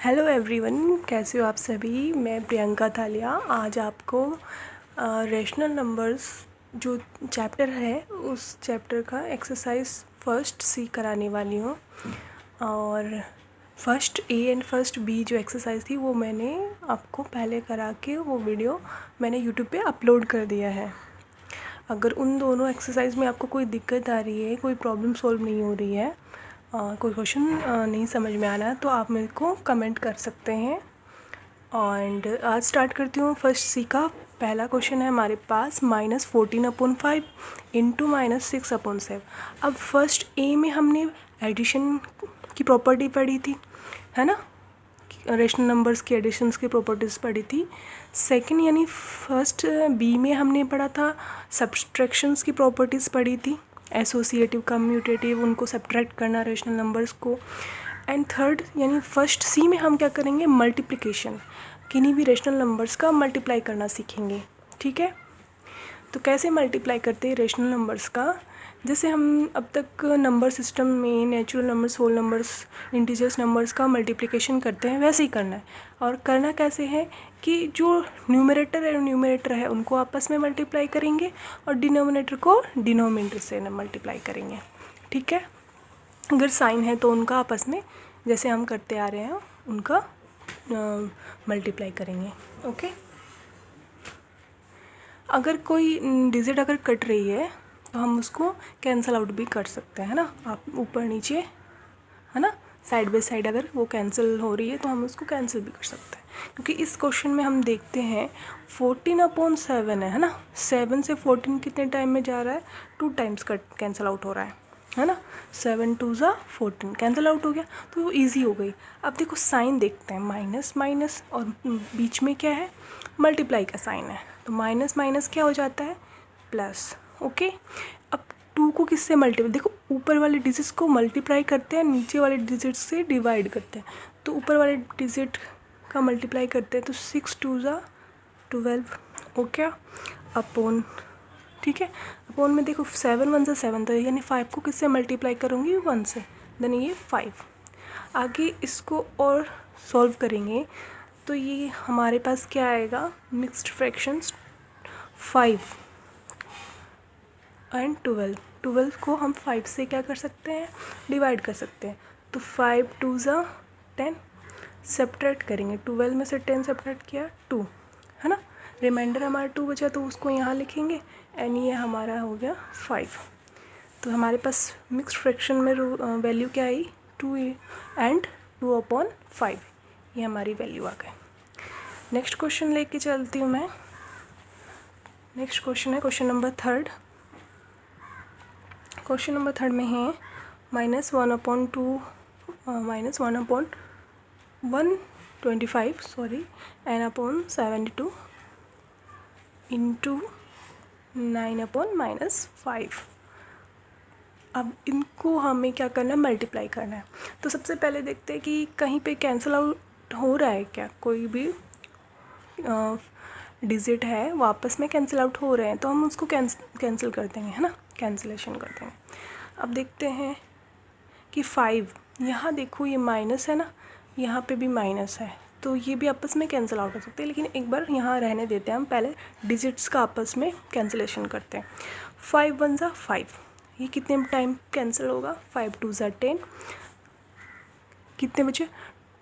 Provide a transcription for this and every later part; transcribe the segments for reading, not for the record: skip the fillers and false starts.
Hello everyone, कैसे हो आप सभी। मैं प्रियंका थालिया आज आपको रेशनल नंबर्स जो चैप्टर है उस चैप्टर का एक्सरसाइज फर्स्ट सी कराने वाली हूँ। और first A and first B जो एक्सरसाइज थी वो मैंने आपको पहले करा के वो वीडियो मैंने यूट्यूब पे अपलोड कर दिया है। अगर उन दोनों एक्सरसाइज में आपको कोई दिक्कत आ रही है, कोई प्रॉब्लम सॉल्व नहीं हो रही है, कोई क्वेश्चन नहीं समझ में आ रहा है तो आप मेरे को कमेंट कर सकते हैं। एंड आज स्टार्ट करती हूँ। फर्स्ट सी का पहला क्वेश्चन है हमारे पास -14/5 इंटू -6/7। अब फर्स्ट ए में हमने एडिशन की प्रॉपर्टी पढ़ी थी, है ना, रेशनल नंबर्स की एडिशंस की प्रॉपर्टीज़ पढ़ी थी। सेकंड यानी फर्स्ट बी में हमने पढ़ा था सब्सट्रैक्शंस की प्रॉपर्टीज़ पढ़ी थी, एसोसिएटिव कम्यूटेटिव, उनको सब्ट्रैक्ट करना रेशनल नंबर्स को। एंड थर्ड यानी फर्स्ट सी में हम क्या करेंगे, मल्टीप्लिकेशन, किन्हीं भी रेशनल नंबर्स का मल्टीप्लाई करना सीखेंगे। ठीक है, तो कैसे मल्टीप्लाई करते हैं रेशनल नंबर्स का। जैसे हम अब तक नंबर सिस्टम में natural numbers, whole numbers, integers numbers का मल्टीप्लिकेशन करते हैं, वैसे ही करना है। और करना कैसे है कि जो न्यूमरेटर है उनको आपस में मल्टीप्लाई करेंगे और डिनोमिनेटर को डिनोमिनेटर से मल्टीप्लाई करेंगे। ठीक है, अगर साइन है तो उनका आपस में जैसे हम करते आ रहे हैं उनका मल्टीप्लाई करेंगे। ओके, अगर कोई डिजिट अगर कट रही है तो हम उसको कैंसिल आउट भी कर सकते हैं, है ना। आप ऊपर नीचे, है ना, साइड बाय साइड अगर वो कैंसिल हो रही है तो हम उसको कैंसिल भी कर सकते हैं। क्योंकि इस क्वेश्चन में हम देखते हैं 14/7 है ना। 7 से 14 कितने टाइम में जा रहा है, 2 टाइम्स कट कैंसिल आउट हो रहा है ना। 7 2 ज़ा 14 कैंसिल आउट हो गया, तो वो ईजी हो गई। अब देखो साइन देखते हैं, माइनस माइनस और बीच में क्या है, मल्टीप्लाई का साइन है, तो माइनस माइनस क्या हो जाता है, प्लस। ओके, अब 2 को किससे मल्टीप्लाई, देखो ऊपर वाले डिजिट्स को मल्टीप्लाई करते हैं, नीचे वाले डिजिट से डिवाइड करते हैं। तो ऊपर वाले डिजिट का मल्टीप्लाई करते हैं, तो 6 2 ज़ा 12। ओके, अपॉन, ठीक है, अपॉन में देखो 7 1 ज़ा 7 था, यानी 5 को किससे मल्टीप्लाई करूँगी, 1 से, देन ये 5। आगे इसको और सॉल्व करेंगे तो ये हमारे पास क्या आएगा, मिक्स्ड फ्रैक्शंस 5 एंड 12 को हम 5 से क्या कर सकते हैं, डिवाइड कर सकते हैं। तो 5 2 ज़ा 10, सब्ट्रैक्ट करेंगे, 12 में से 10 सब्ट्रैक्ट किया 2, है ना, रिमाइंडर हमारा 2 बचा तो उसको यहाँ लिखेंगे एंड ये हमारा हो गया 5। तो हमारे पास मिक्स्ड फ्रैक्शन में वैल्यू क्या आई, 2 एंड 2/5, ये हमारी वैल्यू आ गई। नेक्स्ट क्वेश्चन लेके चलती हूँ मैं। नेक्स्ट क्वेश्चन है क्वेश्चन नंबर 3। क्वेश्चन नंबर 3 में है -1/125 सॉरी n/72 इंटू 9/-5। अब इनको हमें क्या करना है, मल्टीप्लाई करना है। तो सबसे पहले देखते हैं कि कहीं पे कैंसिल आउट हो रहा है क्या, कोई भी डिजिट है वो आपस में कैंसिल आउट हो रहे हैं तो हम उसको कैंसिल कर देंगे, है ना, कैंसिलेशन कर देंगे। अब देखते हैं कि 5, यहाँ देखो ये माइनस है ना, यहाँ पे भी माइनस है, तो ये भी आपस में कैंसिल आउट हो सकते हैं। लेकिन एक बार यहाँ रहने देते हैं, हम पहले डिजिट्स का आपस में कैंसिलेशन करते हैं। 5 1 ज़ा 5, ये कितने टाइम कैंसिल होगा, 5 2 ज़ा 10, कितने बचे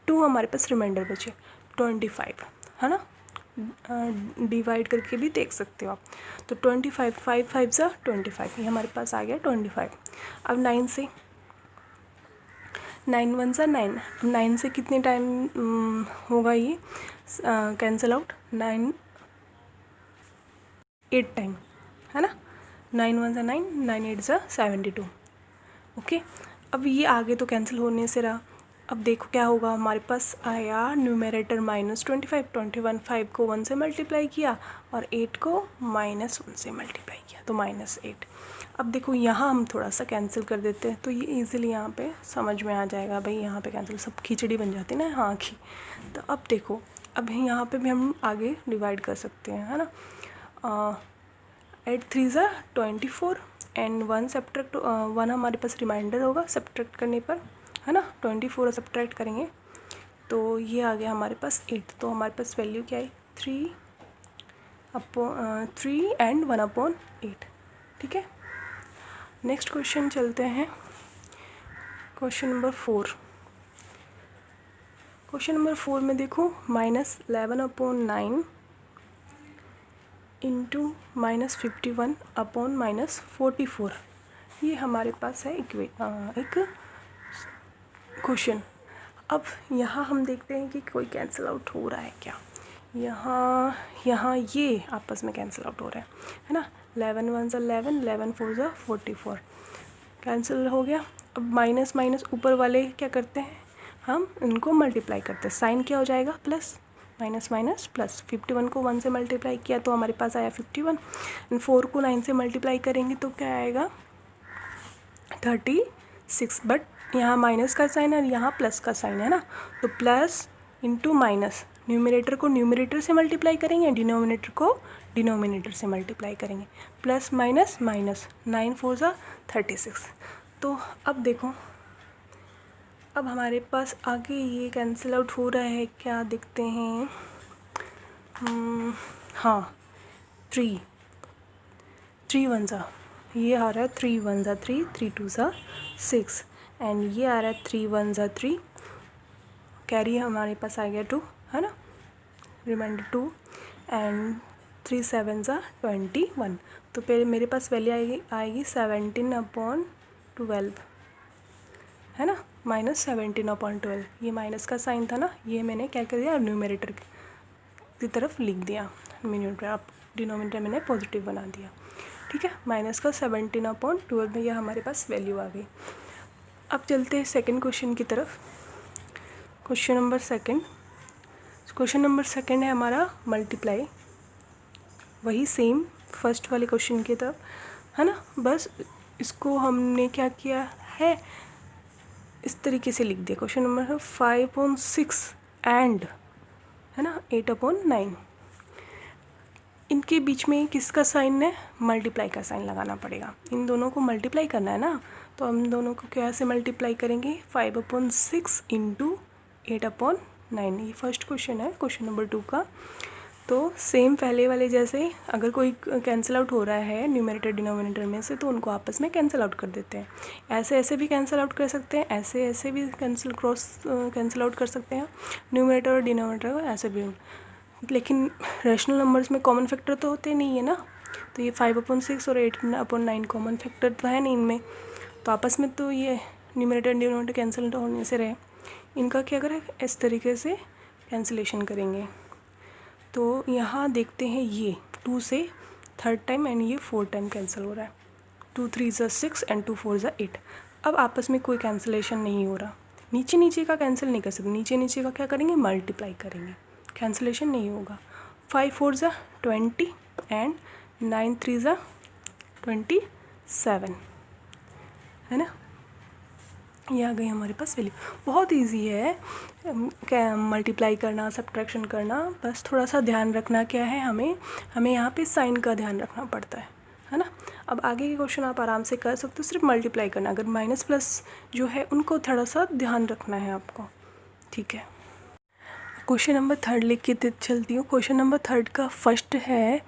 2, हमारे पास रिमाइंडर बचे 25, है ना, डिवाइड करके भी देख सकते हो आप। तो 25, 5 5 ज़ा 25, ये हमारे पास आ गया 25। अब 9 से, 9 1 ज़ा 9, अब 9 से कितने टाइम होगा ये कैंसिल आउट, 9 8 टाइम, है ना, 9 1 ज़ा 9, 9 8 ज़ा 72। ओके, अब ये आगे तो कैंसिल होने से रहा। अब देखो क्या होगा, हमारे पास आया न्यूमरेटर -25, 21 5 को 1 से मल्टीप्लाई किया और 8 को -1 से मल्टीप्लाई किया, तो -8। अब देखो यहाँ हम थोड़ा सा कैंसिल कर देते हैं तो ये इजीली यहाँ पे समझ में आ जाएगा, भाई यहाँ पे कैंसिल, सब खिचड़ी बन जाती है ना हाँ की। तो अब देखो, अब यहाँ पे भी हम आगे डिवाइड कर सकते हैं, है ना। 8 3 ज़ा 24 एंड 1 सब्ट्रैक्ट 1 हमारे पास रिमाइंडर होगा सब्ट्रैक्ट करने पर, है ना। 24 सब्ट्रैक्ट करेंगे तो ये आ गया हमारे पास 8। तो हमारे पास वैल्यू क्या है 3 एंड 1/8। ठीक है, नेक्स्ट क्वेश्चन चलते हैं। Question number 4। क्वेश्चन नंबर 4 में देखो -11/9 इंटू -51/-44, ये हमारे पास है एक क्वेश्चन। अब यहाँ हम देखते हैं कि कोई कैंसिल आउट हो रहा है क्या। यहाँ ये आपस में कैंसिल आउट हो रहा है ना। 11 1 11, 11 4 44 कैंसिल हो गया। अब माइनस माइनस ऊपर वाले क्या करते हैं, हम इनको मल्टीप्लाई करते हैं। साइन क्या हो जाएगा प्लस, माइनस माइनस प्लस। 51 को 1 से मल्टीप्लाई किया तो हमारे पास आया 51, एंड 4 को 9 से मल्टीप्लाई करेंगे तो क्या आएगा 36। बट यहाँ माइनस का साइन है, यहाँ प्लस का साइन है ना, तो प्लस इंटू माइनस, न्यूमरेटर को न्यूमरेटर से मल्टीप्लाई करेंगे, डिनोमिनेटर को डिनोमिनेटर से मल्टीप्लाई करेंगे। Plus minus minus, 9 4 36। तो अब देखो, अब हमारे पास आगे ये कैंसिल आउट हो रहा है क्या, देखते हैं। हाँ, 3 1 ये आ रहा है 3 1 3, 3 2 6, एंड ये आ रहा है 3 1 3, कैरी हमारे पास आ गया 2, है ना, रिमाइंडर 2, एंड 3 7 21। तो फिर मेरे पास वैल्यू आएगी 17/12, है ना, -17/12। ये माइनस का साइन था ना, ये मैंने क्या कर दिया, न्यूमरेटर की तरफ लिख दिया, न्यूमरेटर अब डिनोमिनेटर मैंने पॉजिटिव बना दिया। ठीक है, माइनस का 17/12 में यह हमारे पास वैल्यू आ गई। अब चलते हैं सेकंड क्वेश्चन की तरफ। क्वेश्चन नंबर सेकंड है हमारा मल्टीप्लाई, वही सेम फर्स्ट वाले क्वेश्चन की तरफ, है ना। बस इसको हमने क्या किया है, इस तरीके से लिख दिया। क्वेश्चन नंबर है 5/6 एंड, है ना, 8/9। इनके बीच में किसका साइन है, मल्टीप्लाई का साइन लगाना पड़ेगा। इन दोनों को मल्टीप्लाई करना है ना, तो हम दोनों को कैसे मल्टीप्लाई करेंगे, 5/6 इंटू 8/9। ये फर्स्ट क्वेश्चन है, क्वेश्चन नंबर 2 का। तो सेम पहले वाले जैसे, अगर कोई कैंसिल आउट हो रहा है न्यूमरेटर डिनोमिनेटर में से, तो उनको आपस में कैंसिल आउट कर देते हैं। ऐसे ऐसे भी कैंसिल आउट कर सकते हैं, ऐसे ऐसे भी कैंसिल आउट कर सकते हैं, न्यूमरेटर और डिनोमिनेटर को ऐसे भी। लेकिन रैशनल नंबर्स में कॉमन फैक्टर तो होते नहीं है ना, तो ये 5/6 और 8/9 कॉमन फैक्टर तो है नहीं इनमें, तो आपस में तो ये न्यूमरेटर डिनोमिनेटर कैंसिल होने से रहे। इनका क्या करें, इस तरीके से कैंसिलेशन करेंगे। तो यहाँ देखते हैं, ये 2 से थर्ड टाइम एंड ये 4 टाइम कैंसिल हो रहा है। 2 3 6 एंड 2 4 8। अब आपस में कोई कैंसिलेशन नहीं हो रहा, नीचे नीचे का कैंसिल नहीं कर सकते, नीचे नीचे का क्या करेंगे, मल्टीप्लाई करेंगे, कैंसिलेशन नहीं होगा। 5 4 20 एंड 9 3 27, है ना। ये आ गई हमारे पास वैल्यू। बहुत इजी है क्या मल्टीप्लाई करना, सब्ट्रैक्शन करना, बस थोड़ा सा ध्यान रखना क्या है, हमें यहाँ पे साइन का ध्यान रखना पड़ता है ना। अब आगे के क्वेश्चन आप आराम से कर सकते हो, सिर्फ मल्टीप्लाई करना। अगर माइनस प्लस जो है उनको थोड़ा सा ध्यान रखना है आपको, ठीक है। क्वेश्चन नंबर 3 लिख के चलती हूँ। क्वेश्चन नंबर 3 का फर्स्ट है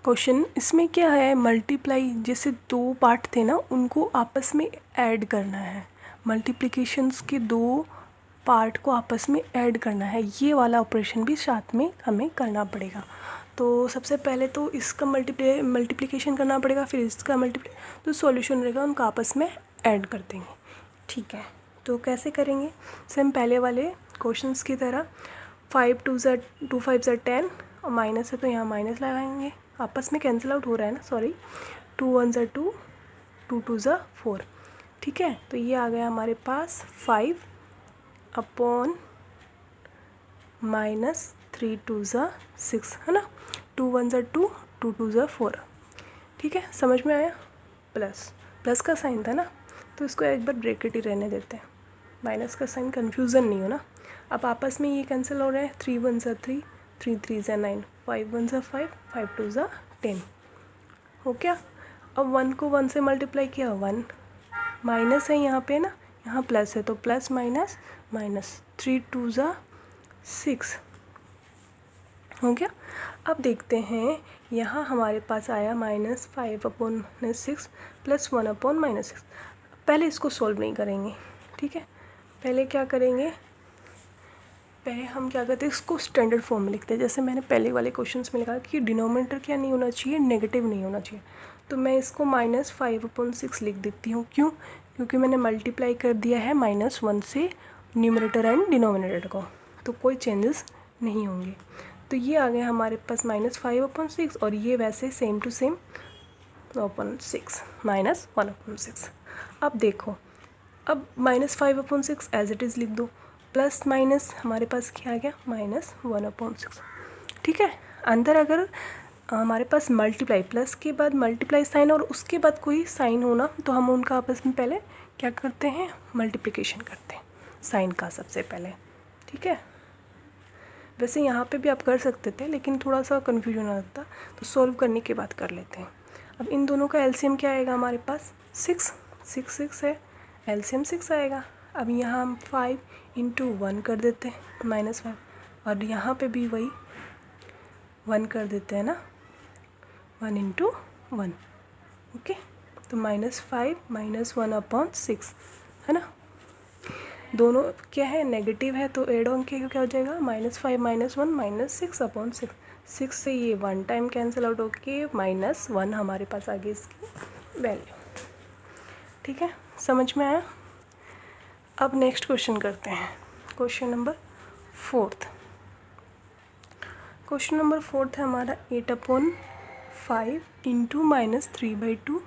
क्वेश्चन। इसमें क्या है, मल्टीप्लाई जैसे 2 पार्ट थे ना, उनको आपस में ऐड करना है। मल्टीप्लिकेशंस के 2 पार्ट को आपस में ऐड करना है, ये वाला ऑपरेशन भी साथ में हमें करना पड़ेगा। तो सबसे पहले तो इसका मल्टीप्लिकेशन करना पड़ेगा, फिर इसका तो सॉल्यूशन रहेगा, उनको आपस में ऐड कर देंगे, ठीक है। तो कैसे करेंगे, सेम पहले वाले क्वेश्चंस की तरह। 5 2 5 10 और माइनस है तो यहाँ माइनस लगाएंगे, आपस में कैंसिल आउट हो रहा है ना, सॉरी। 2 1 2, 2 2 4, ठीक है। तो ये आ गया हमारे पास 5/-3 2 6, है ना। 2 1 2, 2 2 4, ठीक है, समझ में आया। प्लस का साइन था ना, तो इसको एक बार ब्रैकेट ही रहने देते हैं, माइनस का साइन, कन्फ्यूज़न नहीं हो ना। अब आपस में ये कैंसिल हो रहा है, 3 1 3, 3 3 9, 5 1 5, 5 2 10, हो क्या। अब 1 को 1 से मल्टीप्लाई किया, 1 माइनस है यहाँ पे ना, यहाँ प्लस है तो प्लस माइनस माइनस, 3 2 ज़ा 6 हो गया। अब देखते हैं यहाँ हमारे पास आया -5/-6 प्लस 1/-6। पहले इसको सॉल्व नहीं करेंगे, ठीक है। पहले क्या करेंगे, पहले हम क्या करते हैं, इसको स्टैंडर्ड फॉर्म में लिखते हैं। जैसे मैंने पहले वाले क्वेश्चंस में लिखा कि डिनोमिनेटर क्या नहीं होना चाहिए, नेगेटिव नहीं होना चाहिए। तो मैं इसको -5/6 लिख देती हूँ। क्यों? क्योंकि मैंने मल्टीप्लाई कर दिया है -1 से न्यूमरेटर एंड डिनोमिनेटर को, तो कोई चेंजेस नहीं होंगे। तो ये आ गया हमारे पास -5/6 और ये वैसे सेम टू सेम 6 -1/6। अब देखो, अब -5/6 एज इट इज़ लिख दो, प्लस माइनस हमारे पास क्या आ गया -1/6, ठीक है। अंदर अगर हमारे पास मल्टीप्लाई, प्लस के बाद मल्टीप्लाई साइन और उसके बाद कोई साइन होना, तो हम उनका आपस में पहले क्या करते हैं, मल्टीप्लिकेशन करते हैं साइन का सबसे पहले, ठीक है। वैसे यहाँ पे भी आप कर सकते थे, लेकिन थोड़ा सा कन्फ्यूजन आ जाता, तो सॉल्व करने के बाद कर लेते हैं। अब इन दोनों का एलसीएम क्या आएगा हमारे पास 6 है, एलसीएम 6 आएगा। अब यहाँ हम 5 × 1 कर देते हैं -5, और यहाँ पे भी वही 1 कर देते हैं ना, 1 × 1, ओके। तो -5 -1/6 है ना। दोनों क्या है, नेगेटिव है, तो एड ऑन के क्या हो जाएगा -5 -1 -6/6। 6 से ये 1 टाइम कैंसिल आउट होके -1 हमारे पास आ गई इसकी वैल्यू, ठीक है। समझ में आया। अब नेक्स्ट क्वेश्चन करते हैं, क्वेश्चन नंबर 4। क्वेश्चन नंबर 4 है हमारा 8/5 × -3/2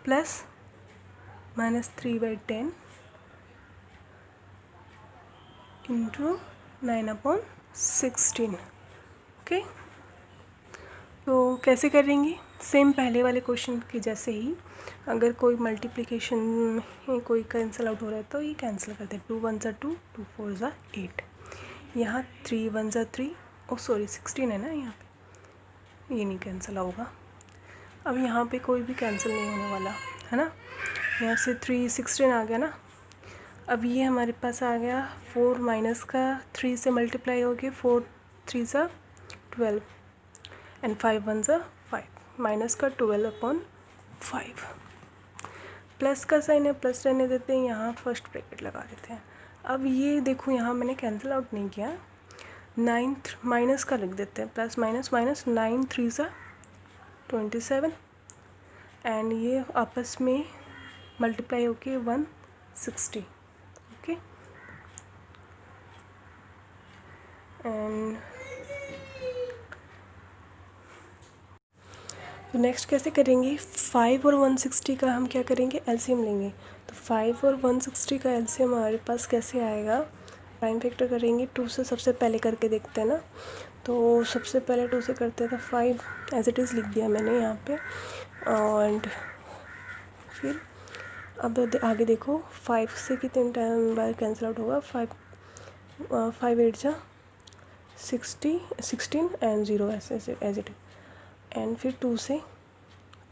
प्लस -3/10 × 9/16, ओके। तो कैसे करेंगे, सेम पहले वाले क्वेश्चन के जैसे ही। अगर कोई मल्टीप्लिकेशन में कोई कैंसिल आउट हो रहा है तो ये कैंसिल करते हैं, 2 1 ज़ा 2, 2 4 ज़ा 8। यहाँ 3 1 ज़ा 3, ओ सॉरी 16 है ना यहाँ पे, ये नहीं कैंसिल होगा। अब यहाँ पे कोई भी कैंसिल नहीं होने वाला है ना। यहाँ से 3 16 आ गया ना। अब ये हमारे पास आ गया 4 माइनस का 3 से मल्टीप्लाई हो गया, 4 3 ज़ा 12 एंड 5 1 ज़ा 5, माइनस का 12/5। प्लस का साइन है, प्लस रहने देते हैं, यहाँ फर्स्ट ब्रैकेट लगा देते हैं। अब ये देखो, यहाँ मैंने कैंसिल आउट नहीं किया, 9 माइनस का लिख देते हैं, प्लस माइनस माइनस, 9 3 ज़ा 27 एंड ये आपस में मल्टीप्लाई होके 160, ओके। एंड तो नेक्स्ट कैसे करेंगे, 5 और 160 का हम क्या करेंगे, एलसीएम लेंगे। तो 5 और 160 का एलसीएम हमारे पास कैसे आएगा, प्राइम फैक्टर करेंगे 2 से, सबसे पहले करके देखते हैं ना। तो सबसे पहले 2 से करते हैं, तो 5 एज इट इज़ लिख दिया मैंने यहाँ पे। एंड फिर अब आगे देखो, 5 से कितने टाइम बार कैंसिल आउट होगा, 5 8 ज़ा 16 एंड 0 ऐसे एज इट इज। एंड फिर 2 से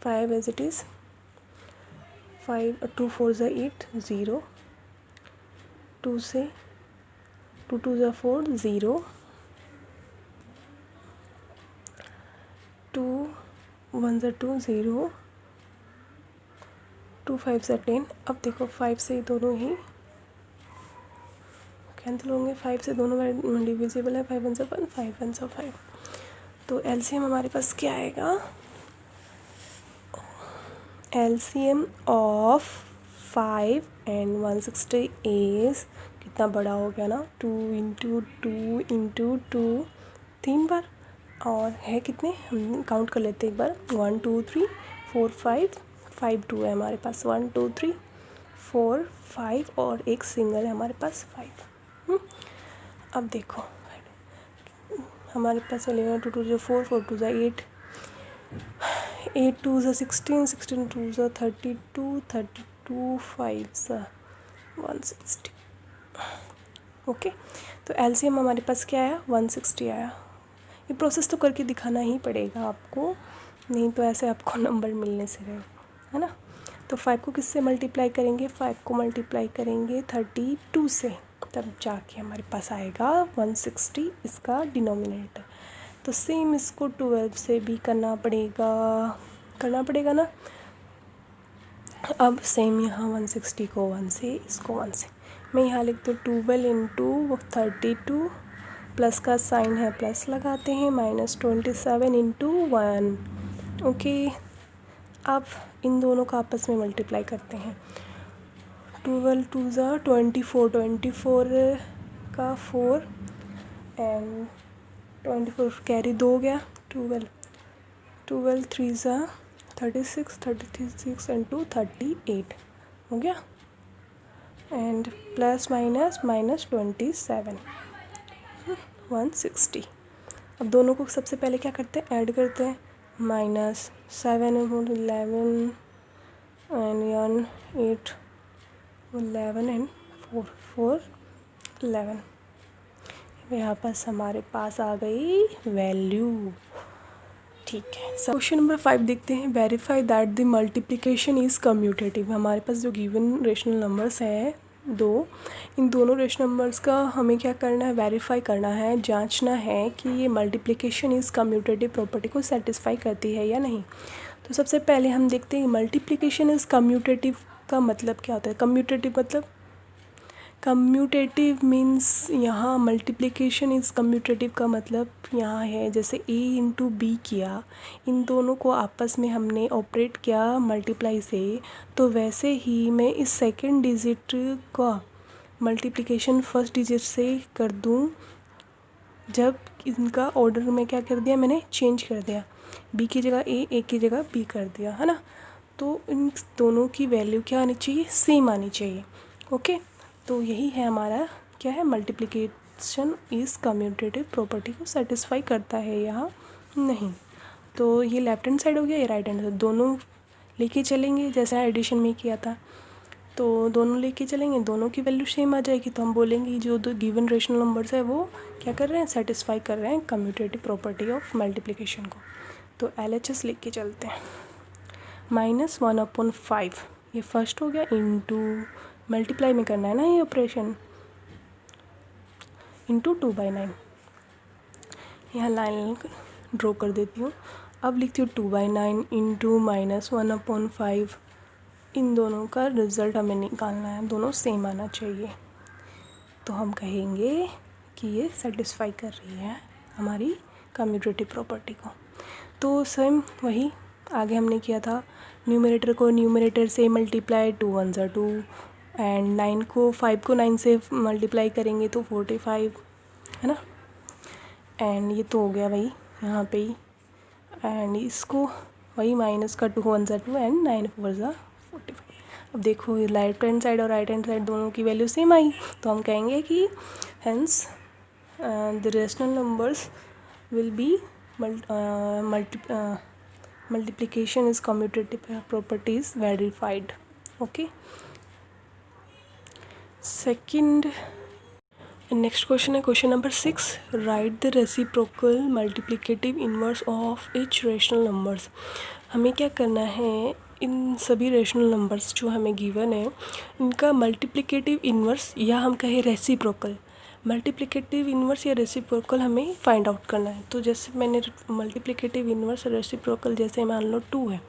5 एज इट इज़, 5 2 4 ज़ा 8 0, 2 से 2 2 ज़ा 4 0, 2 1 ज़ा 2 0, 2 5 ज़ा 10। अब देखो 5 से दोनों ही कैंसिल होंगे, 5 से दोनों डिविजिबल है, 5 1 ज़ा 1, 5 1 ज़ा 5। तो एलसीएम हमारे पास क्या आएगा, एलसीएम ऑफ 5 एंड 160 इज, कितना बड़ा हो गया ना, 2 × 2 × 2, 3 बार, और है कितने, हम काउंट कर लेते हैं एक बार, 1 2 3 4 5 5 2 है हमारे पास, 1 2 3 4 5 और एक सिंगल है हमारे पास 5। अब देखो हमारे पास 11 2 2 ज़ा 4 4 2 ज़ा 8 8 2 ज़ा 16 16 2 ज़ा 32 32 5 ज़ा 160, ओके। तो एलसीएम हमारे पास क्या आया, 160 आया। ये प्रोसेस तो करके दिखाना ही पड़ेगा आपको, नहीं तो ऐसे आपको नंबर मिलने से रहेगा, है ना। तो 5 को किससे मल्टीप्लाई करेंगे, 5 को मल्टीप्लाई करेंगे 32 से, तब जाके हमारे पास आएगा 160 इसका डिनोमिनेटर। तो सेम इसको 12 से भी करना पड़ेगा ना। अब सेम यहाँ 160 को 1 से, इसको 1 से, मैं यहाँ लिख दूँ 12 इंटू 32, प्लस का साइन है प्लस लगाते हैं, -27 इंटू 1। ओके, अब इन दोनों का आपस में मल्टीप्लाई करते हैं। 12 2 ज़ा 24, 24 का 4 एंड 24 कैरी 2 हो गया, 12 3 ज़ा 36, 36 इंटू 38 हो गया, एंड प्लस माइनस -27 160। अब दोनों को सबसे पहले क्या करते हैं, ऐड करते हैं, -7 11 एंड 8 11 एंड 4 11। यहाँ पास हमारे पास आ गई वैल्यू। ठीक है, क्वेश्चन नंबर 5 देखते हैं। Verify that the multiplication is commutative. हमारे पास जो गिवन रेशनल नंबर्स है दो, इन दोनों रेशनल नंबर्स का हमें क्या करना है, वेरीफाई करना है, जांचना है कि ये मल्टीप्लिकेशन इज़ कम्यूटेटिव प्रॉपर्टी को सेटिस्फाई करती है या नहीं। तो सबसे पहले हम देखते हैं मल्टीप्लिकेशन इज़ कम्यूटेटिव का मतलब क्या होता है। कम्यूटेटिव मीन्स यहाँ मल्टीप्लिकेशन इज़ कम्यूटेटिव का मतलब यहाँ है जैसे a इंटू बी किया, इन दोनों को आपस में हमने ऑपरेट किया मल्टीप्लाई से, तो वैसे ही मैं इस सेकंड डिजिट का मल्टीप्लिकेशन फर्स्ट डिजिट से कर दूँ जब इनका ऑर्डर में क्या कर दिया, मैंने चेंज कर दिया, b की जगह a की जगह b कर दिया, है ना। तो इन दोनों की वैल्यू क्या आनी चाहिए, सेम आनी चाहिए। ओके, तो यही है हमारा क्या है, मल्टीप्लिकेशन इज़ कम्यूटेटिव प्रॉपर्टी को सेटिस्फाई करता है या नहीं। तो ये लेफ्ट हैंड साइड हो गया, ये राइट हैंड साइड, दोनों लेके चलेंगे जैसा एडिशन में किया था, तो दोनों लेके चलेंगे, दोनों की वैल्यू सेम आ जाएगी, तो हम बोलेंगे जो दो गिवन रेशनल नंबर्स है वो क्या कर रहे हैं, सेटिस्फाई कर रहे हैं कम्यूटेटिव प्रॉपर्टी ऑफ मल्टीप्लिकेशन को। तो LHS लिख के चलते हैं, -1/5 ये फर्स्ट हो गया, इंटू मल्टीप्लाई में करना है ना ये ऑपरेशन, इंटू 2/9। यहाँ लाइन ड्रॉ कर देती हूँ। अब लिखती हूँ 2/9 इंटू -1/5। इन दोनों का रिज़ल्ट हमें निकालना है, दोनों सेम आना चाहिए, तो हम कहेंगे कि ये सेटिस्फाई कर रही है हमारी कम्यूटेटिव प्रॉपर्टी को। तो सेम वही आगे हमने किया था, न्यूमरेटर को न्यूमरेटर से मल्टीप्लाई, 2 1 ज़ा 2 एंड 5 को 9 से मल्टीप्लाई करेंगे तो 45, है ना। एंड ये तो हो गया भाई यहाँ पे ही, एंड इसको वही माइनस का 2 1 ज़ा 2 एंड 9 4 ज़ा 45। अब देखो लेफ्ट हैंड साइड और राइट हैंड साइड दोनों की वैल्यू सेम आई, तो हम कहेंगे कि hence the rational numbers will be multiplication is commutative property is verified. Okay, second next question है question number 6, right the reciprocal multiplicative inverse of each rational numbers. हमें क्या करना है, इन सभी रेशनल नंबर्स जो हमें गिवन है इनका मल्टीप्लिकेटिव इनवर्स या हम कहें रेसिप्रोकल, मल्टीप्लिकेटिव इन्वर्स या रेसिप्रोकल हमें फाइंड आउट करना है। तो जैसे मैंने मल्टीप्लिकेटिव इन्वर्स और रेसिप्रोकल, जैसे मान लो 2 है,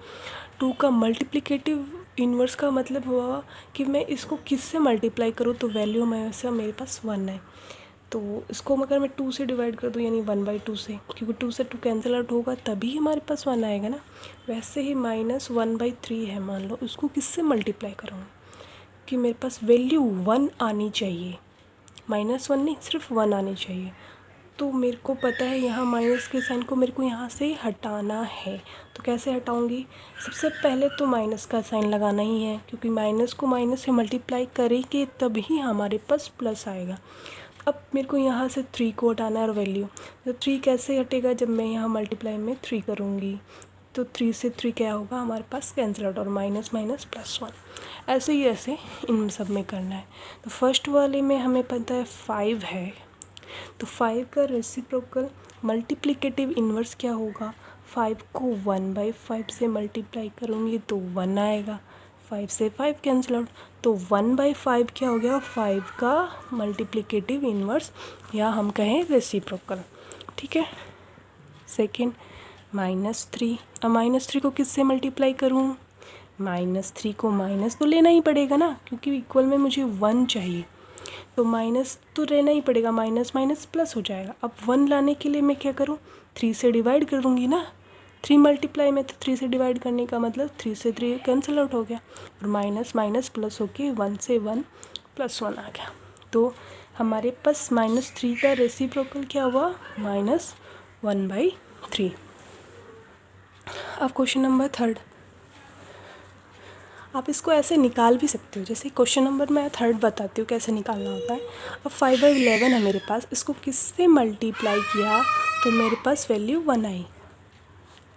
2 का मल्टीप्लिकेटिव इन्वर्स का मतलब हुआ कि मैं इसको किससे मल्टीप्लाई करूँ, तो वैल्यू में से मेरे पास 1 है, तो इसको अगर मैं 2 से डिवाइड कर दूँ यानी 1/2 से, क्योंकि 2 से 2 कैंसिल आउट होगा तभी हमारे पास 1 आएगा ना। वैसे ही -1/3 है, मान लो उसको किससे मल्टीप्लाई करूँगा कि मेरे पास वैल्यू 1 आनी चाहिए, -1 नहीं सिर्फ 1 आनी चाहिए। तो मेरे को पता है यहाँ माइनस के साइन को मेरे को यहाँ से हटाना है, तो कैसे हटाऊँगी, सबसे पहले तो माइनस का साइन लगाना ही है, क्योंकि माइनस को माइनस से मल्टीप्लाई करेंगे तभी हमारे पास प्लस आएगा। अब मेरे को यहाँ से 3 को हटाना है और वैल्यू, तो 3 कैसे हटेगा, जब मैं यहाँ मल्टीप्लाई में 3 करूँगी तो 3 से 3 क्या होगा हमारे पास कैंसिल आउट, और माइनस +1, ऐसे ही ऐसे इन सब में करना है। तो फर्स्ट वाले में हमें पता है 5 है, तो 5 का रेसिप्रोकल मल्टीप्लिकेटिव इन्वर्स क्या होगा, 5 को 1/5 से मल्टीप्लाई करूँगी तो 1 आएगा, 5 से 5 कैंसिल आउट, तो 1/5 क्या हो गया, 5 का मल्टीप्लिकेटिव इन्वर्स या हम कहें रेसिप्रोकल। ठीक है। सेकेंड -3, अब -3 को किससे मल्टीप्लाई करूँ, -3 को माइनस तो लेना ही पड़ेगा ना, क्योंकि इक्वल में मुझे 1 चाहिए, तो माइनस तो रहना ही पड़ेगा, माइनस माइनस प्लस हो जाएगा। अब 1 लाने के लिए मैं क्या करूँ, 3 से डिवाइड कर दूँगी ना, 3 मल्टीप्लाई में, तो 3 से डिवाइड करने का मतलब 3 से 3 कैंसिल आउट हो गया, और माइनस माइनस प्लस होके 1 से 1 +1 आ गया। तो हमारे पास -3 का रेसिप्रोकल क्या हुआ, -1/3। अब क्वेश्चन नंबर 3, आप इसको ऐसे निकाल भी सकते हो, जैसे क्वेश्चन नंबर मैं 3 बताती हूँ कैसे निकालना होता है। अब 5/11 है मेरे पास, इसको किससे मल्टीप्लाई किया तो मेरे पास वैल्यू 1 आई।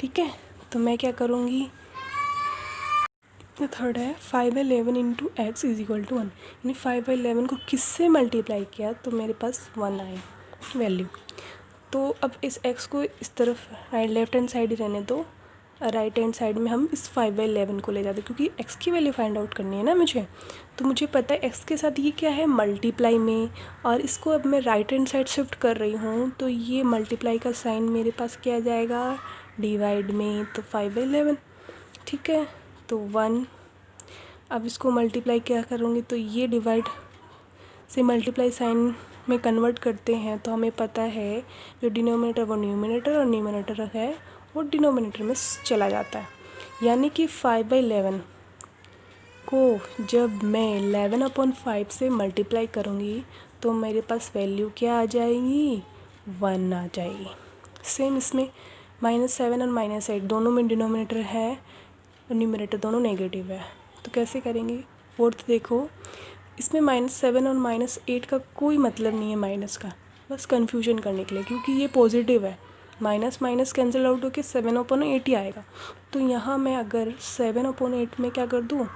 ठीक है, तो मैं क्या करूँगी, थर्ड है 5/11 into X is equal to 1, यानी 5/11 को किससे मल्टीप्लाई किया तो मेरे पास 1 आई वैल्यू। तो अब इस x को इस तरफ लेफ्ट हैंड साइड ही रहने दो, राइट हैंड साइड में हम इस 5/11 को ले जाते, क्योंकि x की वैल्यू फाइंड आउट करनी है ना मुझे। तो मुझे पता है x के साथ ये क्या है, मल्टीप्लाई में, और इसको अब मैं राइट हैंड साइड शिफ्ट कर रही हूँ, तो ये मल्टीप्लाई का साइन मेरे पास क्या आ जाएगा, डिवाइड में, तो 5/11। ठीक है, तो 1, अब इसको मल्टीप्लाई क्या करूँगी, तो ये डिवाइड से मल्टीप्लाई साइन में कन्वर्ट करते हैं, तो हमें पता है जो डिनोमिनेटर वो न्यूमिनेटर और न्यूमिनेटर है वो डिनोमिनेटर में चला जाता है। यानी कि 5/11 को जब मैं 11/5 से मल्टीप्लाई करूँगी तो मेरे पास वैल्यू क्या आ जाएगी, 1 आ जाएगी। सेम इसमें -7 और -8 दोनों में डिनोमिनेटर है और न्यूमिनेटर दोनों नेगेटिव है, तो कैसे करेंगे। फोर्थ देखो, इसमें -7 और -8 का कोई मतलब नहीं है माइनस का, बस कन्फ्यूजन करने के लिए, क्योंकि ये पॉजिटिव है, माइनस माइनस कैंसिल आउट होकर 7/8 ही आएगा। तो यहाँ मैं अगर 7/8 में क्या कर दूँ,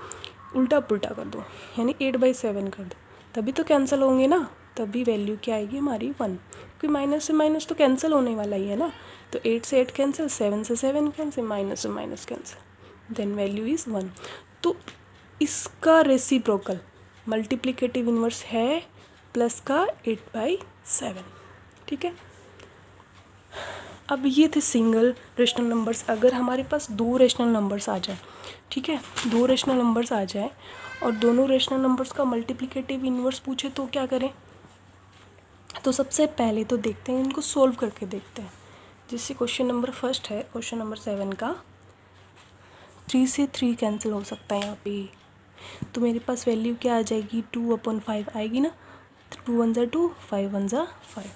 उल्टा पुल्टा कर दूँ, यानी 8/7 कर दूँ, तभी तो कैंसिल होंगे ना, तभी वैल्यू क्या आएगी हमारी 1, क्योंकि माइनस से माइनस तो कैंसिल होने वाला ही है ना। तो 8 से 8 कैंसिल, 7 से 7 कैंसिल, माइनस से minus cancel, then value is 1। तो इसका रेसिप्रोकल मल्टीप्लिकेटिव इन्वर्स है प्लस का 8/7। ठीक है, अब ये थे सिंगल रेशनल नंबर्स। अगर हमारे पास 2 रेशनल नंबर्स आ जाए, ठीक है, 2 रेशनल नंबर्स आ जाए और दोनों रेशनल नंबर्स का मल्टीप्लिकेटिव इन्वर्स पूछे तो क्या करें, तो सबसे पहले तो देखते हैं, इनको सोल्व करके देखते हैं। जैसे क्वेश्चन नंबर फर्स्ट है, क्वेश्चन नंबर 7 का 3 से 3 कैंसिल हो सकता है यहाँ पे, तो मेरे पास वैल्यू क्या आ जाएगी, 2/5 आएगी ना, 2 1 ज़ा 2, 5 1 ज़ा 5।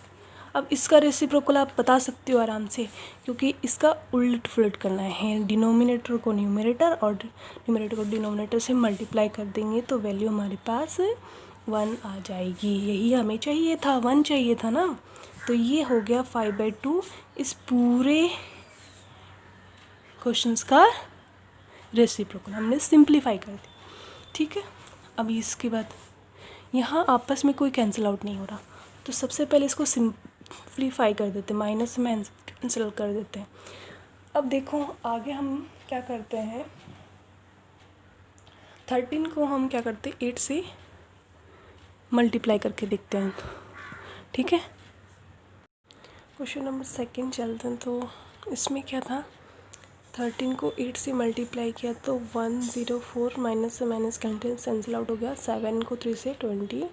अब इसका रेसिप्रोकल आप बता सकते हो आराम से, क्योंकि इसका उलट फुलट करना है, डिनोमिनेटर को न्यूमरेटर और न्यूमरेटर को डिनोमिनेटर से मल्टीप्लाई कर देंगे तो वैल्यू हमारे पास 1 आ जाएगी। यही हमें चाहिए था, 1 चाहिए था ना। तो ये हो गया 5/2 इस पूरे क्वेश्चंस का रेसिप्रोकल, हमने सिंप्लीफाई कर दिया। ठीक है, अब इसके बाद यहाँ आपस में कोई कैंसिल आउट नहीं हो रहा, तो सबसे पहले इसको सिंप्लीफाई कर देते हैं, माइनस से माइनस कैंसिल कर देते हैं। अब देखो आगे हम क्या करते हैं, 13 को हम क्या करते हैं, 8 से मल्टीप्लाई करके देखते हैं। ठीक है, क्वेश्चन नंबर 2 चलते हैं। तो इसमें क्या था, 13 को 8 से मल्टीप्लाई किया तो 104, माइनस से माइनस कैंसिल आउट हो गया, 7 को 3 से 21।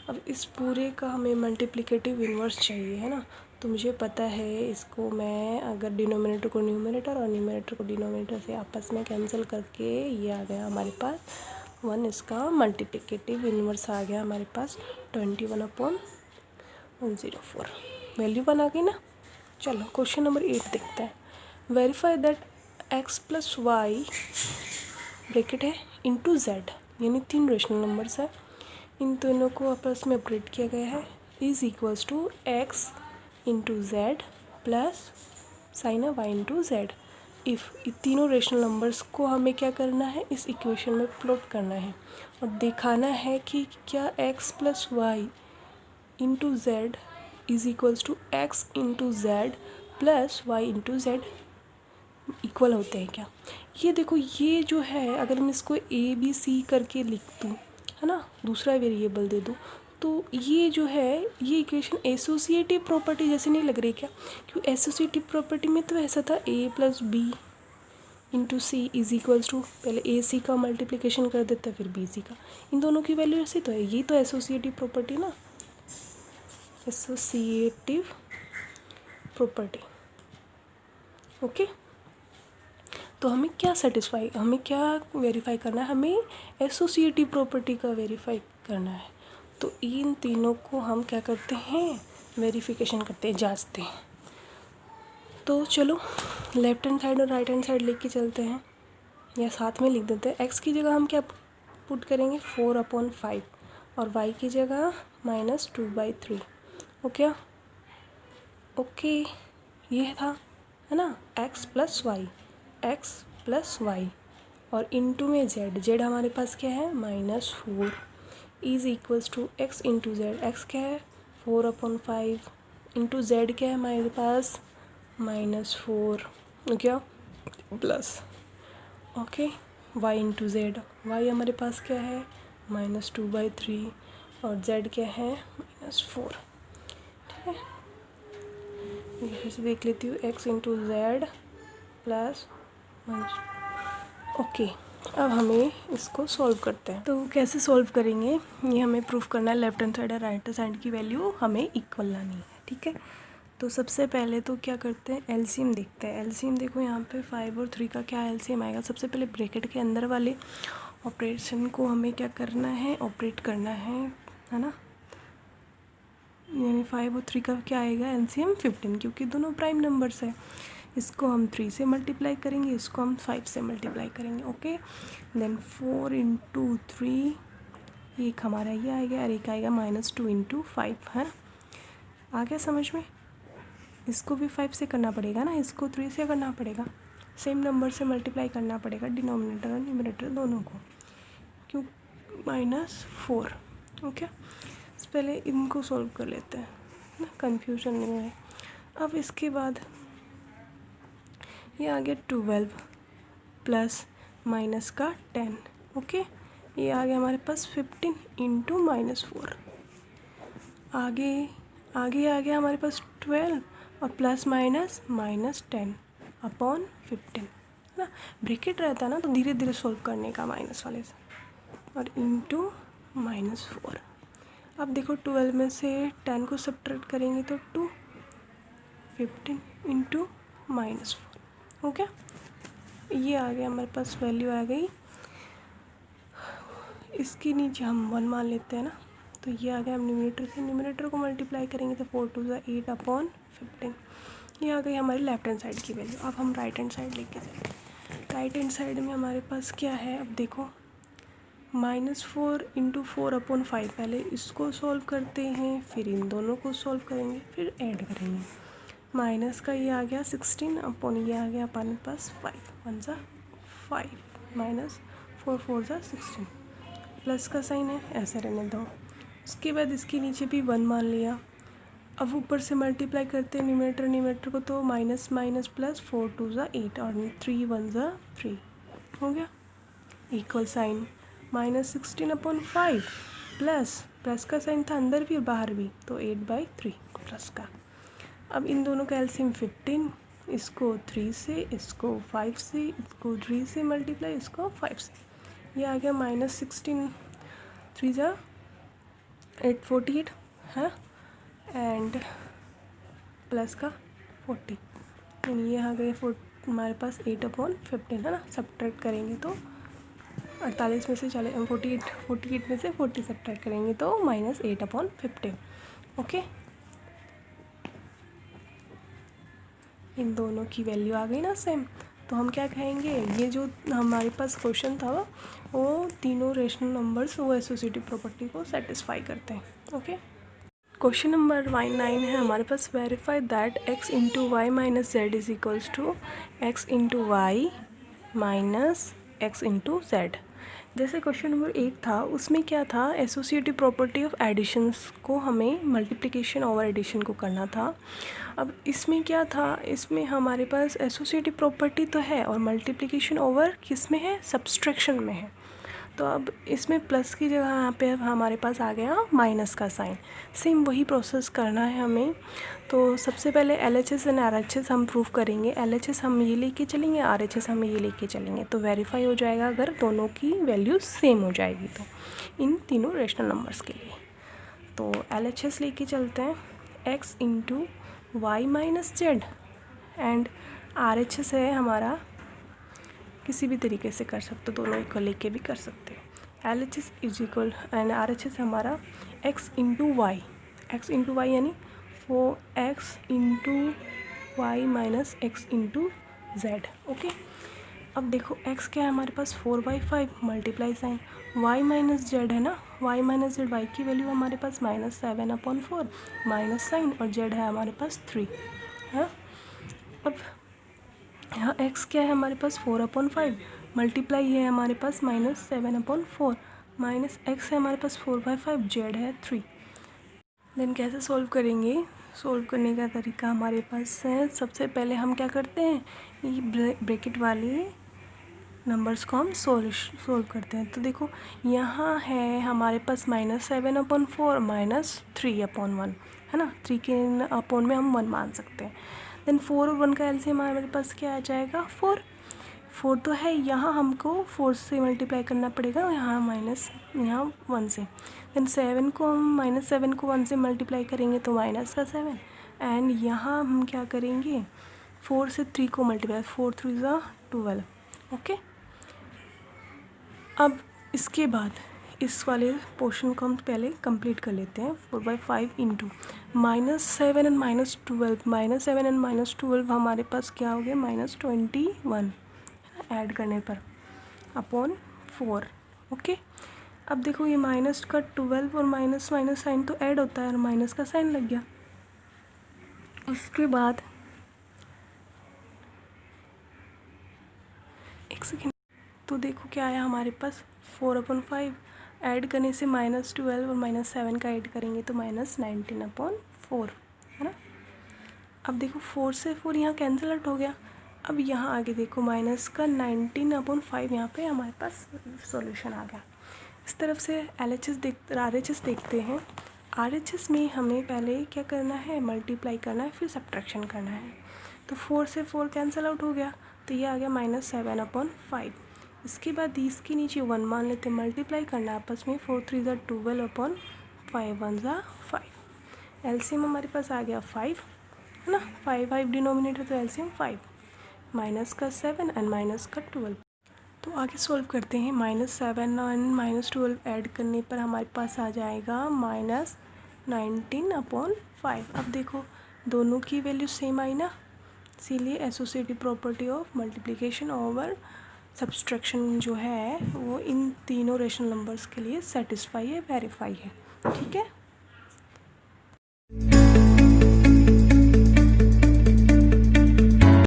अब इस पूरे का हमें मल्टीप्लिकेटिव इन्वर्स चाहिए है ना, तो मुझे पता है इसको मैं अगर डिनोमिनेटर को न्यूमरेटर और न्यूमरेटर को डिनोमिनेटर से आपस में कैंसिल करके ये आ गया हमारे पास 1, इसका मल्टीप्लिकेटिव इन्वर्स आ गया हमारे पास 21/104, वैल्यू 1 आ गई ना। चलो क्वेश्चन नंबर 8 देखते हैं। Verify that x plus Y bracket है इंटू जेड, यानी 3 रेशनल नंबर्स है, इन दोनों को आपस में ऑपरेट किया गया है, is equals to x into Z plus sign है y इंटू जेड। इफ़ तीनों रेशनल नंबर्स को हमें क्या करना है, इस इक्वेशन में प्लॉट करना है और दिखाना है कि क्या x plus Y into Z is equals to x into Z plus Y into Z. Equal होते हैं क्या। ये देखो, ये जो है अगर मैं इसको ए बी सी करके लिख दूँ, है ना, दूसरा वेरिएबल दे दूँ, तो ये जो है ये इक्वेशन एसोसिएटिव प्रॉपर्टी जैसे नहीं लग रही क्या। क्यों, एसोसिएटिव प्रॉपर्टी में तो ऐसा था A plus B into C is equals to, पहले ए सी का मल्टीप्लिकेशन कर देता है फिर बी सी का, इन दोनों की वैल्यू ऐसी तो है। ये तो एसोसिएटिव प्रॉपर्टी ना, एसोसिएटिव प्रॉपर्टी। ओके, तो हमें क्या हमें क्या वेरीफाई करना है, हमें एसोसिएटिव प्रॉपर्टी का वेरीफाई करना है। तो इन तीनों को हम क्या करते हैं, वेरिफिकेशन करते हैं, जांचते हैं। तो चलो लेफ्ट हैंड साइड और राइट हैंड साइड लेके चलते हैं, या साथ में लिख देते हैं। एक्स की जगह हम क्या पुट करेंगे, 4/5, और वाई की जगह -2/3। ओके ओके, ये था, है ना, x प्लस वाई और इनटू में जेड हमारे पास क्या है, -4 is equals to X into Z. X क्या है, 4/5 इंटू जेड क्या है हमारे पास, -4, क्या plus, okay, y into Z, Y हमारे पास क्या है, -2/3 और z क्या है, -4। ठीक है, ये फिर से देख लेती हूँ, x into Z plus, okay. अब हमें इसको सॉल्व करते हैं। तो कैसे सॉल्व करेंगे, ये हमें प्रूफ करना है, लेफ्ट हैंड साइड और राइट हैंड साइड की वैल्यू हमें इक्वल लानी है। ठीक है, तो सबसे पहले तो क्या करते हैं, एलसीएम देखते हैं। एलसीएम देखो यहाँ पे 5 और 3 का क्या एलसीएम आएगा। सबसे पहले ब्रैकेट के अंदर वाले ऑपरेशन को हमें क्या करना है, ऑपरेट करना है ना, यानी 5 और 3 का क्या आएगा एलसीएम 15, क्योंकि दोनों प्राइम नंबर्स है। इसको हम 3 से मल्टीप्लाई करेंगे, इसको हम 5 से मल्टीप्लाई करेंगे। ओके, देन 4 इंटू 3, एक हमारा ये आएगा और एक आएगा -2 इंटू 5, है ना, आ गया समझ में। इसको भी 5 से करना पड़ेगा ना, इसको 3 से करना पड़ेगा, सेम नंबर से मल्टीप्लाई करना पड़ेगा डिनोमिनेटर और न्यूमरेटर दोनों को, क्यों, -4। ओके, पहले इनको सॉल्व कर लेते हैं ना, कंफ्यूजन नहीं है। अब इसके बाद ये आ गया 12 प्लस माइनस का 10। ओके, ये आ गया हमारे पास 15 इंटू -4। आगे आ गया हमारे पास 12 और प्लस माइनस -10 अपॉन 15, है ना। ब्रैकेट रहता है ना, तो धीरे धीरे सॉल्व करने का माइनस वाले से, और इंटू -4। अब देखो 12 में से 10 को सब्ट्रैक्ट करेंगे तो 2, 15 इंटू -4। ओके, ये आ गया हमारे पास, वैल्यू आ गई। इसके नीचे हम 1 मान लेते हैं ना, तो ये आ गया। हम न्यूमरेटर को मल्टीप्लाई करेंगे तो 4 2 8 अपॉन 15। ये आ गई हमारी लेफ्ट हैंड साइड की वैल्यू। अब हम राइट हैंड साइड लेके चलते हैं। राइट हैंड साइड में हमारे पास क्या है, अब देखो -4 इंटू 4/5, पहले इसको सॉल्व करते हैं, फिर इन दोनों को सॉल्व करेंगे, फिर ऐड करेंगे। माइनस का ये आ गया 16 अपॉन ये आ गया हमारे पास 5, 1 ज़ा 5 -4 4 ज़ा 16, प्लस का साइन है, ऐसे रहने दो। उसके बाद इसके नीचे भी 1 मान लिया। अब ऊपर से मल्टीप्लाई करते हैं न्यूमरेटर को, तो माइनस प्लस 4 2 ज़ा 8 और 3 1 ज़ा 3 हो गया, इक्वल साइन -16 अपॉन 5 प्लस का साइन था अंदर भी और बाहर भी, तो 8/3 प्लस का। अब इन दोनों का एलसीएम 15, इसको 3 से, इसको 5 से, इसको 3 से मल्टीप्लाई, इसको 5 से, ये आ गया -16 3 ज़ा 8 48 है, एंड प्लस का 40, यानी ये आ गया हमारे पास 8/15, है ना। सब्ट्रैक्ट करेंगे तो 48 में से 48 में से 40 सब्ट्रैक्ट करेंगे तो -8/15। ओके, इन दोनों की वैल्यू आ गई ना सेम। तो हम क्या कहेंगे, ये जो हमारे पास क्वेश्चन था वो तीनों रेशनल नंबर्स वो एसोसिएटिव प्रॉपर्टी को सेटिस्फाई करते हैं। ओके, क्वेश्चन नंबर 9 है हमारे पास, verify that x into Y minus Z is equals to x into Y minus x into Z. जैसे क्वेश्चन नंबर 1 था, उसमें क्या था, एसोसिएटिव प्रॉपर्टी ऑफ एडिशंस को हमें मल्टीप्लिकेशन ओवर एडिशन को करना था। अब इसमें क्या था, इसमें हमारे पास एसोसिएटिव प्रॉपर्टी तो है और मल्टीप्लिकेशन ओवर किस में है, सब्सट्रैक्शन में है। तो अब इसमें प्लस की जगह यहाँ पे अब हमारे पास आ गया माइनस का साइन। सेम वही प्रोसेस करना है हमें। तो सबसे पहले LHS एंड RHS हम प्रूव करेंगे। LHS हम ये लेके चलेंगे, RHS हम ये लेके चलेंगे, तो वेरीफाई हो जाएगा अगर दोनों की वैल्यू सेम हो जाएगी तो इन तीनों रेशनल नंबर्स के लिए। तो LHS लेके चलते हैं, x into Y minus Z, and RHS है हमारा, किसी भी तरीके से कर सकते हो, दोनों इक्वल लेके भी कर सकते हैं। LHS is equal and RHS हमारा x इंटू वाई यानी 4x into Y minus X into Z. Okay, अब देखो x क्या है हमारे पास 4/5 multiply sign, y minus Z है ना, y माइनस जेड, y की वैल्यू हमारे पास -7/4 माइनस साइन, और z है हमारे पास 3 है। अब यहाँ x क्या है हमारे पास 4/5 मल्टीप्लाई है हमारे पास -7/4 माइनस x है हमारे पास 4/5, z है 3। देन कैसे सोल्व करेंगे, सोल्व करने का तरीका हमारे पास है। सबसे पहले हम क्या करते हैं, ये ब्रैकेट वाले नंबर्स को हम सोल्व करते हैं। तो देखो यहाँ है हमारे पास -7/4 माइनस 3/1 है ना, 3 के अपॉन में हम 1 मान सकते हैं। देन 4 और 1 का एलसीएम हमारे पास क्या आ जाएगा, 4 तो है, यहाँ हमको 4 से मल्टीप्लाई करना पड़ेगा, यहाँ यहाँ 1 से। देन 7 को हम -7 को 1 से मल्टीप्लाई करेंगे तो माइनस का 7, एंड यहाँ हम क्या करेंगे, 4 से 3 को मल्टीप्लाई, 4 3 ज़ा 12। ओके, अब इसके बाद इस वाले पोर्शन को हम पहले कंप्लीट कर लेते हैं। 4/5 इंटू -7 एंड -12 हमारे पास क्या हो गया, -21 ऐड करने पर अपॉन 4। ओके, अब देखो ये माइनस का 12 और माइनस साइन तो ऐड होता है और माइनस का साइन लग गया। उसके बाद एक सेकेंड, तो देखो क्या आया हमारे पास, 4/5 ऐड करने से -12 और -7 का ऐड करेंगे तो -19/4 है ना। अब देखो 4 से 4 यहाँ कैंसिल आउट हो गया। अब यहाँ आगे देखो माइनस का 19/5 यहाँ पे हमारे पास सॉल्यूशन आ गया। इस तरफ से RHS देखते हैं। RHS में हमें पहले क्या करना है, मल्टीप्लाई करना है, फिर सब्ट्रैक्शन करना है। तो 4 से 4 कैंसिल आउट हो गया, तो ये आ गया -7/5। इसके बाद इसके नीचे 1 मान लेते हैं, मल्टीप्लाई करना आपस में, 4 3 ज़ा 12/5 1 ज़ा 5। एलसीएम हमारे पास आ गया 5 है ना, 5 डिनोमिनेटर तो एलसीएम 5, माइनस का 7 एंड माइनस का 12। तो आगे सॉल्व करते हैं। -7 एंड -12 ऐड करने पर हमारे पास आ जाएगा -19/5। अब देखो दोनों की वैल्यू सेम आई ना, इसीलिए associative property of multiplication over subtraction जो है वो इन तीनों रेशनल नंबर्स के लिए सेटिस्फाई है, वेरीफाई है। ठीक है।